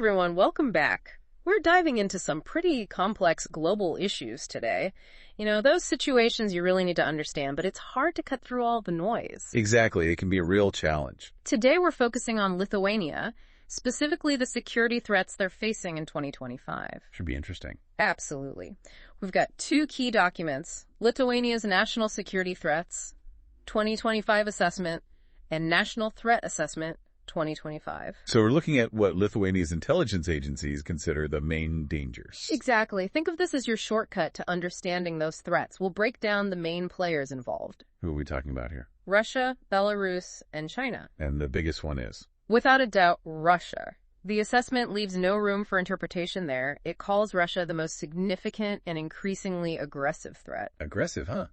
everyone, welcome back. We're diving into some pretty complex global issues today. Those situations you really need to understand, but it's hard to cut through all the noise. Exactly. It can be a real challenge. Today we're focusing on Lithuania, specifically the security threats they're facing in 2025. Should be interesting. Absolutely. We've got two key documents: Lithuania's National Security Threats 2025 Assessment and National Threat Assessment 2025. So we're looking at what Lithuania's intelligence agencies consider the main dangers. Exactly. Think of this as your shortcut to understanding those threats. We'll break down the main players involved. Who are we talking about here? Russia, Belarus, and China. And the biggest one is? Without a doubt, Russia. The assessment leaves no room for interpretation there. It calls Russia the most significant and increasingly aggressive threat. Aggressive, huh?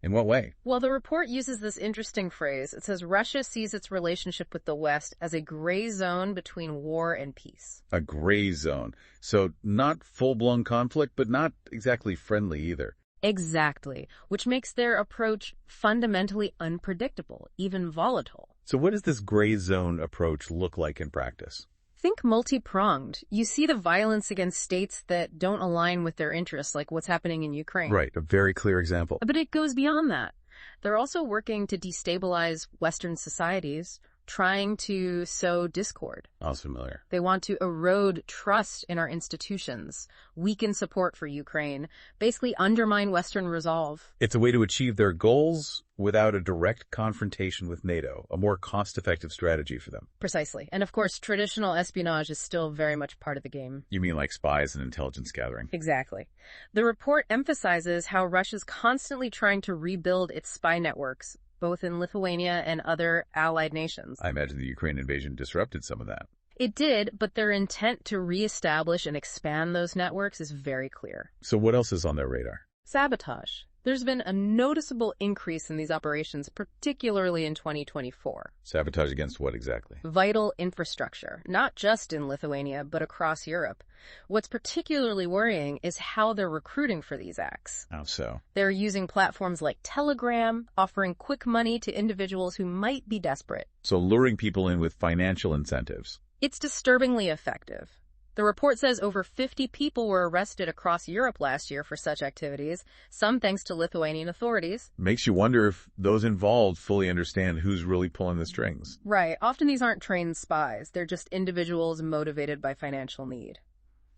In what way? Well, the report uses this interesting phrase. It says Russia sees its relationship with the West as a gray zone between war and peace. A gray zone. So not full-blown conflict, but not exactly friendly either. Exactly, which makes their approach fundamentally unpredictable, even volatile. So what does this gray zone approach look like in practice? Think multi-pronged. You see the violence against states that don't align with their interests, like what's happening in Ukraine. Right, a very clear example. But it goes beyond that. They're also working to destabilize Western societies, trying to sow discord. Sounds familiar. They want to erode trust in our institutions, weaken support for Ukraine, basically undermine Western resolve. It's a way to achieve their goals without a direct confrontation with NATO, a more cost-effective strategy for them. Precisely. And of course, traditional espionage is still very much part of the game. You mean like spies and intelligence gathering? Exactly. The report emphasizes how Russia's constantly trying to rebuild its spy networks, both in Lithuania and other allied nations. I imagine the Ukraine invasion disrupted some of that. It did, but their intent to reestablish and expand those networks is very clear. So what else is on their radar? Sabotage. There's been a noticeable increase in these operations, particularly in 2024. Sabotage against what exactly? Vital infrastructure, not just in Lithuania, but across Europe. What's particularly worrying is how they're recruiting for these acts. How so? They're using platforms like Telegram, offering quick money to individuals who might be desperate. So luring people in with financial incentives. It's disturbingly effective. The report says over 50 people were arrested across Europe last year for such activities, some thanks to Lithuanian authorities. Makes you wonder if those involved fully understand who's really pulling the strings. Right. Often these aren't trained spies. They're just individuals motivated by financial need.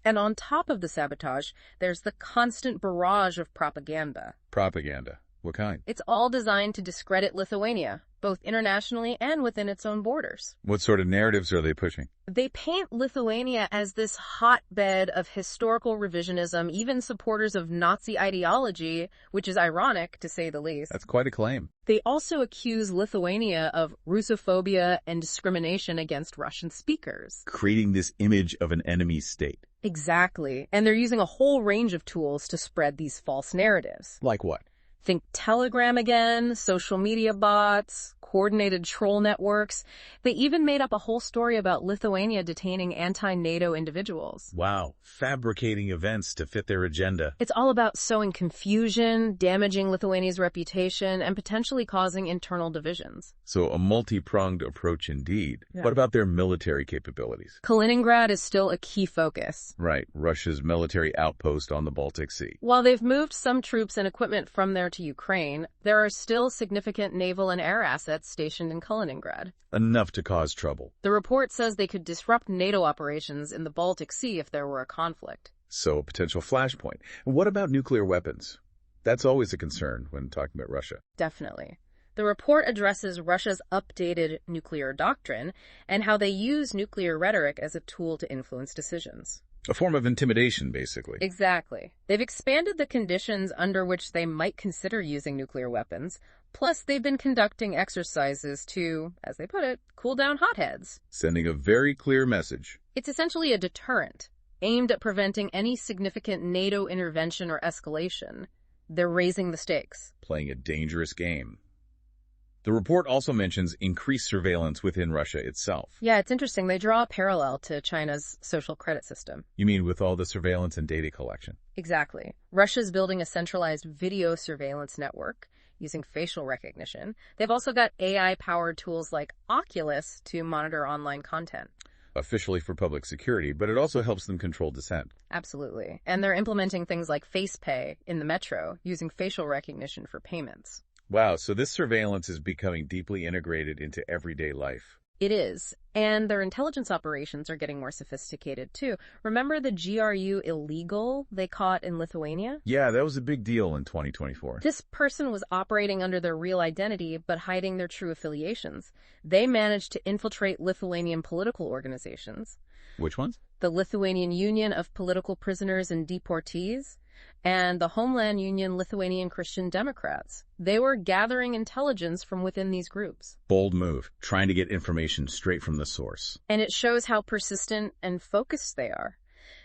And on top of the sabotage, there's the constant barrage of propaganda. Propaganda? What kind? It's all designed to discredit Lithuania, both internationally and within its own borders. What sort of narratives are they pushing? They paint Lithuania as this hotbed of historical revisionism, even supporters of Nazi ideology, which is ironic, to say the least. That's quite a claim. They also accuse Lithuania of Russophobia and discrimination against Russian speakers. Creating this image of an enemy state. Exactly. And they're using a whole range of tools to spread these false narratives. Like what? Think Telegram again, social media bots, coordinated troll networks. They even made up a whole story about Lithuania detaining anti-NATO individuals. Wow, fabricating events to fit their agenda. It's all about sowing confusion, damaging Lithuania's reputation, and potentially causing internal divisions. So a multi-pronged approach indeed. Yeah. What about their military capabilities? Kaliningrad is still a key focus. Right, Russia's military outpost on the Baltic Sea. While they've moved some troops and equipment from there to Ukraine, there are still significant naval and air assets stationed in Kaliningrad. Enough to cause trouble. The report says they could disrupt NATO operations in the Baltic Sea if there were a conflict. So a potential flashpoint. What about nuclear weapons? That's always a concern when talking about Russia. Definitely. The report addresses Russia's updated nuclear doctrine and how they use nuclear rhetoric as a tool to influence decisions. A form of intimidation, basically. Exactly. They've expanded the conditions under which they might consider using nuclear weapons. Plus, they've been conducting exercises to, as they put it, cool down hotheads. Sending a very clear message. It's essentially a deterrent, aimed at preventing any significant NATO intervention or escalation. They're raising the stakes. Playing a dangerous game. The report also mentions increased surveillance within Russia itself. Yeah, it's interesting. They draw a parallel to China's social credit system. You mean with all the surveillance and data collection? Exactly. Russia's building a centralized video surveillance network using facial recognition. They've also got AI-powered tools like Oculus to monitor online content. officially for public security, but it also helps them control dissent. Absolutely. And they're implementing things like face pay in the metro, using facial recognition for payments. Wow, so this surveillance is becoming deeply integrated into everyday life. It is. And their intelligence operations are getting more sophisticated, too. Remember the GRU illegal they caught in Lithuania? Yeah, that was a big deal in 2024. This person was operating under their real identity, but hiding their true affiliations. They managed to infiltrate Lithuanian political organizations. Which ones? The Lithuanian Union of Political Prisoners and Deportees, and the Homeland Union Lithuanian Christian Democrats. They were gathering intelligence from within these groups. Bold move, trying to get information straight from the source. And it shows how persistent and focused they are.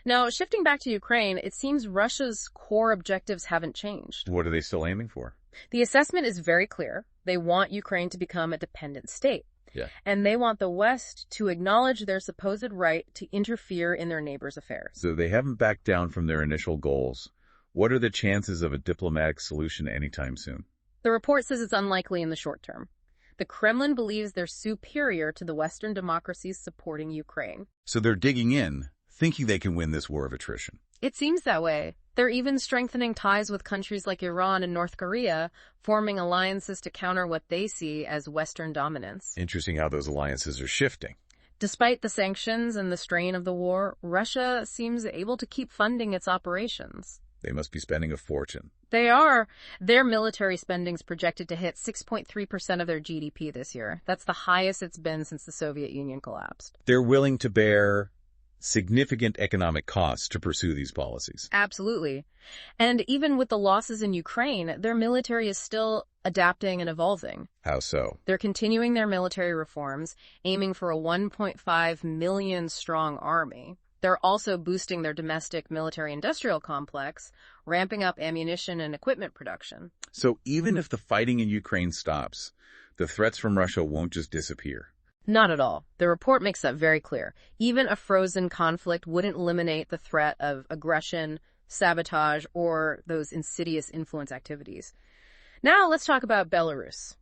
Now, shifting back to Ukraine, it seems Russia's core objectives haven't changed. What are they still aiming for? The assessment is very clear. They want Ukraine to become a dependent state. Yeah. And they want the West to acknowledge their supposed right to interfere in their neighbors' affairs. So they haven't backed down from their initial goals. What are the chances of a diplomatic solution anytime soon? The report says it's unlikely in the short term. The Kremlin believes they're superior to the Western democracies supporting Ukraine. So they're digging in, thinking they can win this war of attrition. It seems that way. They're even strengthening ties with countries like Iran and North Korea, forming alliances to counter what they see as Western dominance. Interesting how those alliances are shifting. Despite the sanctions and the strain of the war, Russia seems able to keep funding its operations. They must be spending a fortune. They are. Their military spending's projected to hit 6.3% of their GDP this year. That's the highest it's been since the Soviet Union collapsed. They're willing to bear significant economic costs to pursue these policies. Absolutely. And even with the losses in Ukraine, their military is still adapting and evolving. How so? They're continuing their military reforms, aiming for a 1.5 million strong army. They're also boosting their domestic military-industrial complex, ramping up ammunition and equipment production. So even if the fighting in Ukraine stops, the threats from Russia won't just disappear. Not at all. The report makes that very clear. Even a frozen conflict wouldn't eliminate the threat of aggression, sabotage, or those insidious influence activities. Now let's talk about Belarus.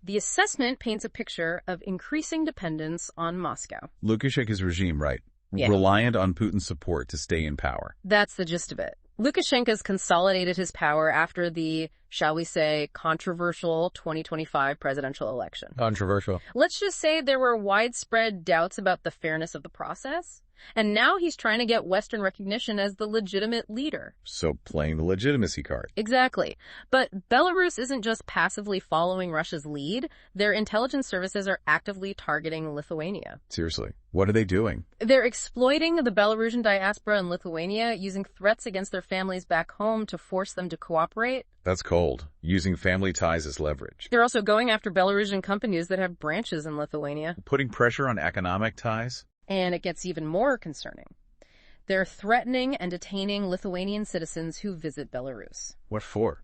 The assessment paints a picture of increasing dependence on Moscow. Lukashenko's regime, right? Yeah. Reliant on Putin's support to stay in power. That's the gist of it. Lukashenko's consolidated his power after the, shall we say, controversial 2025 presidential election. Controversial. Let's just say there were widespread doubts about the fairness of the process, and now he's trying to get Western recognition as the legitimate leader. So playing the legitimacy card. Exactly. But Belarus isn't just passively following Russia's lead. Their intelligence services are actively targeting Lithuania. Seriously, what are they doing? They're exploiting the Belarusian diaspora in Lithuania, using threats against their families back home to force them to cooperate. That's cold. Using family ties as leverage. They're also going after Belarusian companies that have branches in Lithuania. Putting pressure on economic ties? And it gets even more concerning. They're threatening and detaining Lithuanian citizens who visit Belarus. What for?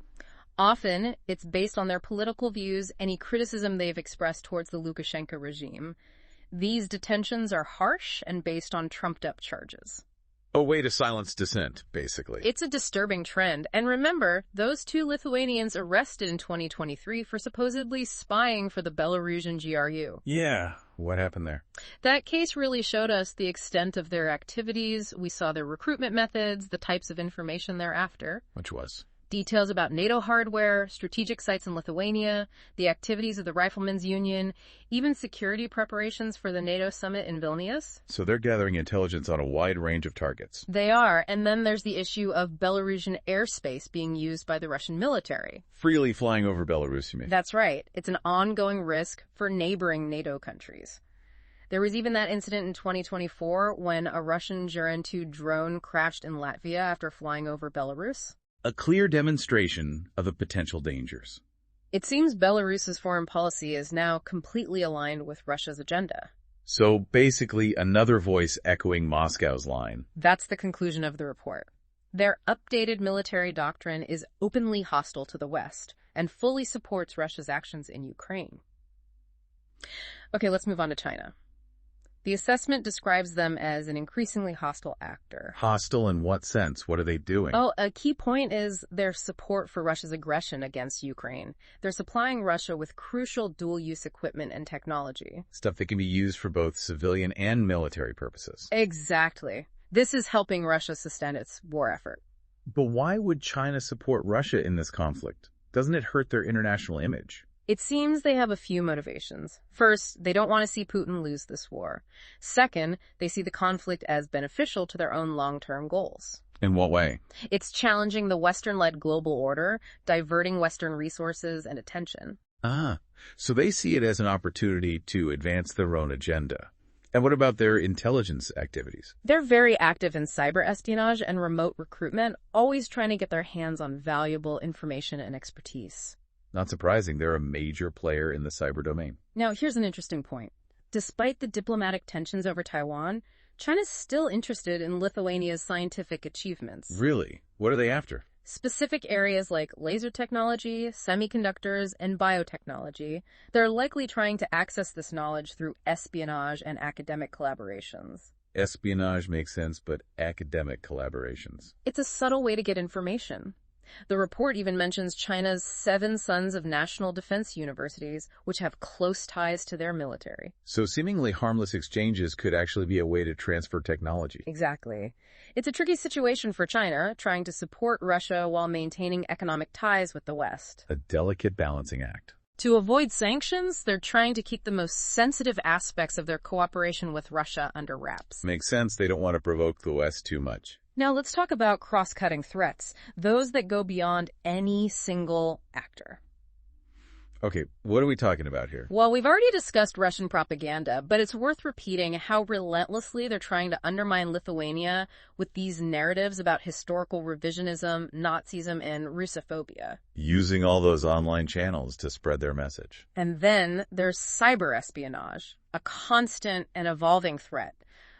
Often, it's based on their political views, any criticism they've expressed towards the Lukashenko regime. These detentions are harsh and based on trumped-up charges. A way to silence dissent, basically. It's a disturbing trend. And remember, those two Lithuanians arrested in 2023 for supposedly spying for the Belarusian GRU. Yeah. What happened there? That case really showed us the extent of their activities. We saw their recruitment methods, the types of information they're after. Which was? Details about NATO hardware, strategic sites in Lithuania, the activities of the Riflemen's Union, even security preparations for the NATO summit in Vilnius. So they're gathering intelligence on a wide range of targets. They are. And then there's the issue of Belarusian airspace being used by the Russian military. Freely flying over Belarus, you mean? That's right. It's an ongoing risk for neighboring NATO countries. There was even that incident in 2024 when a Russian Juran-2 drone crashed in Latvia after flying over Belarus. A clear demonstration of the potential dangers. It seems Belarus's foreign policy is now completely aligned with Russia's agenda. So basically another voice echoing Moscow's line. That's the conclusion of the report. Their updated military doctrine is openly hostile to the West and fully supports Russia's actions in Ukraine. Okay, let's move on to China. The assessment describes them as an increasingly hostile actor. Hostile in what sense? What are they doing? Oh, a key point is their support for Russia's aggression against Ukraine. They're supplying Russia with crucial dual-use equipment and technology. Stuff that can be used for both civilian and military purposes. Exactly. This is helping Russia sustain its war effort. But why would China support Russia in this conflict? Doesn't it hurt their international image? It seems they have a few motivations. First, they don't want to see Putin lose this war. Second, they see the conflict as beneficial to their own long-term goals. In what way? It's challenging the Western-led global order, diverting Western resources and attention. So they see it as an opportunity to advance their own agenda. And what about their intelligence activities? They're very active in cyber espionage and remote recruitment, always trying to get their hands on valuable information and expertise. Not surprising, they're a major player in the cyber domain. Now, here's an interesting point. Despite the diplomatic tensions over Taiwan, China's still interested in Lithuania's scientific achievements. Really? What are they after? Specific areas like laser technology, semiconductors, and biotechnology. They're likely trying to access this knowledge through espionage and academic collaborations. Espionage makes sense, but academic collaborations. It's a subtle way to get information. The report even mentions China's 7 sons of national defense universities, which have close ties to their military. So seemingly harmless exchanges could actually be a way to transfer technology. Exactly. It's a tricky situation for China, trying to support Russia while maintaining economic ties with the West. A delicate balancing act. To avoid sanctions, they're trying to keep the most sensitive aspects of their cooperation with Russia under wraps. Makes sense. They don't want to provoke the West too much. Now let's talk about cross-cutting threats, those that go beyond any single actor. Okay, what are we talking about here? Well, we've already discussed Russian propaganda, but it's worth repeating how relentlessly they're trying to undermine Lithuania with these narratives about historical revisionism, Nazism, and Russophobia. Using all those online channels to spread their message. And then there's cyber espionage, a constant and evolving threat.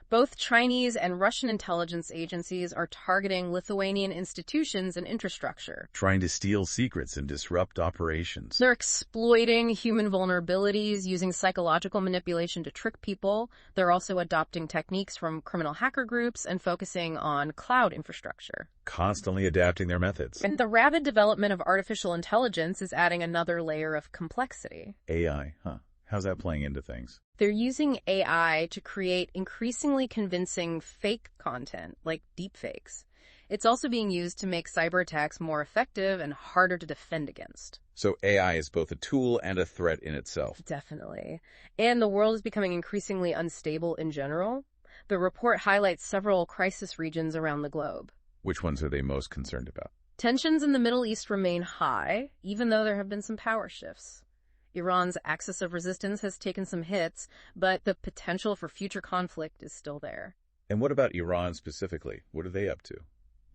Both Chinese and Russian intelligence agencies are targeting Lithuanian institutions and infrastructure. Trying to steal secrets and disrupt operations. They're exploiting human vulnerabilities, using psychological manipulation to trick people. They're also adopting techniques from criminal hacker groups and focusing on cloud infrastructure. Constantly adapting their methods. And the rapid development of artificial intelligence is adding another layer of complexity. AI, huh? How's that playing into things? They're using AI to create increasingly convincing fake content, like deepfakes. It's also being used to make cyber attacks more effective and harder to defend against. So AI is both a tool and a threat in itself. Definitely. And the world is becoming increasingly unstable in general. The report highlights several crisis regions around the globe. Which ones are they most concerned about? Tensions in the Middle East remain high, even though there have been some power shifts. Iran's axis of resistance has taken some hits, but the potential for future conflict is still there. And what about Iran specifically? What are they up to?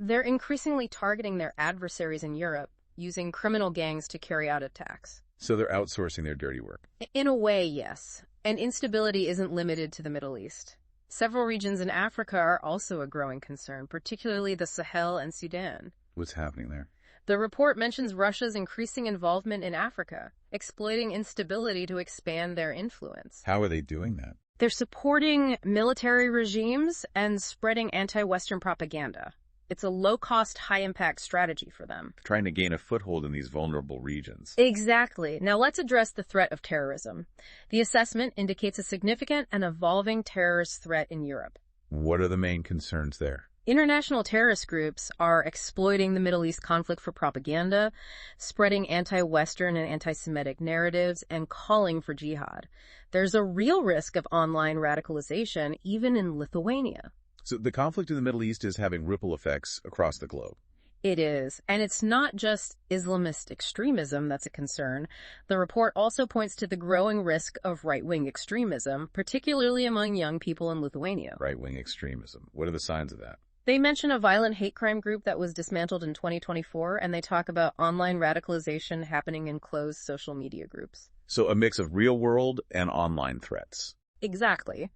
They're increasingly targeting their adversaries in Europe, using criminal gangs to carry out attacks. So they're outsourcing their dirty work. In a way, yes. And instability isn't limited to the Middle East. Several regions in Africa are also a growing concern, particularly the Sahel and Sudan. What's happening there? The report mentions Russia's increasing involvement in Africa, exploiting instability to expand their influence. How are they doing that? They're supporting military regimes and spreading anti-Western propaganda. It's a low-cost, high-impact strategy for them. Trying to gain a foothold in these vulnerable regions. Exactly. Now let's address the threat of terrorism. The assessment indicates a significant and evolving terrorist threat in Europe. What are the main concerns there? International terrorist groups are exploiting the Middle East conflict for propaganda, spreading anti-Western and anti-Semitic narratives, and calling for jihad. There's a real risk of online radicalization, even in Lithuania. So the conflict in the Middle East is having ripple effects across the globe. It is. And it's not just Islamist extremism that's a concern. The report also points to the growing risk of right-wing extremism, particularly among young people in Lithuania. Right-wing extremism. What are the signs of that? They mention a violent hate crime group that was dismantled in 2024, and they talk about online radicalization happening in closed social media groups. So a mix of real-world and online threats. Exactly.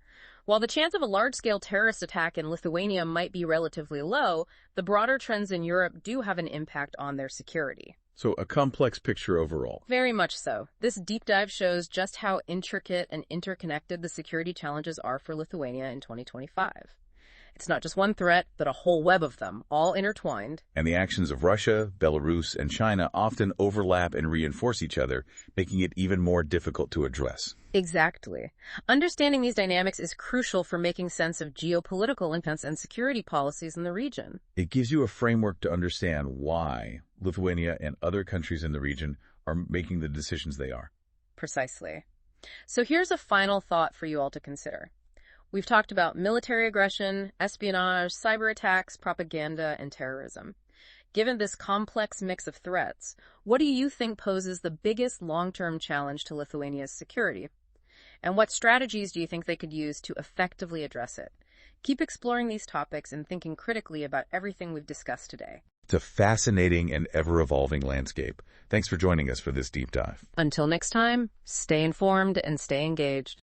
While the chance of a large-scale terrorist attack in Lithuania might be relatively low, the broader trends in Europe do have an impact on their security. So a complex picture overall. Very much so. This deep dive shows just how intricate and interconnected the security challenges are for Lithuania in 2025. It's not just one threat, but a whole web of them, all intertwined. And the actions of Russia, Belarus, and China often overlap and reinforce each other, making it even more difficult to address. Exactly. Understanding these dynamics is crucial for making sense of geopolitical influence and security policies in the region. It gives you a framework to understand why Lithuania and other countries in the region are making the decisions they are. Precisely. So here's a final thought for you all to consider. We've talked about military aggression, espionage, cyber attacks, propaganda, and terrorism. Given this complex mix of threats, what do you think poses the biggest long-term challenge to Lithuania's security? And what strategies do you think they could use to effectively address it? Keep exploring these topics and thinking critically about everything we've discussed today. It's a fascinating and ever-evolving landscape. Thanks for joining us for this deep dive. Until next time, stay informed and stay engaged.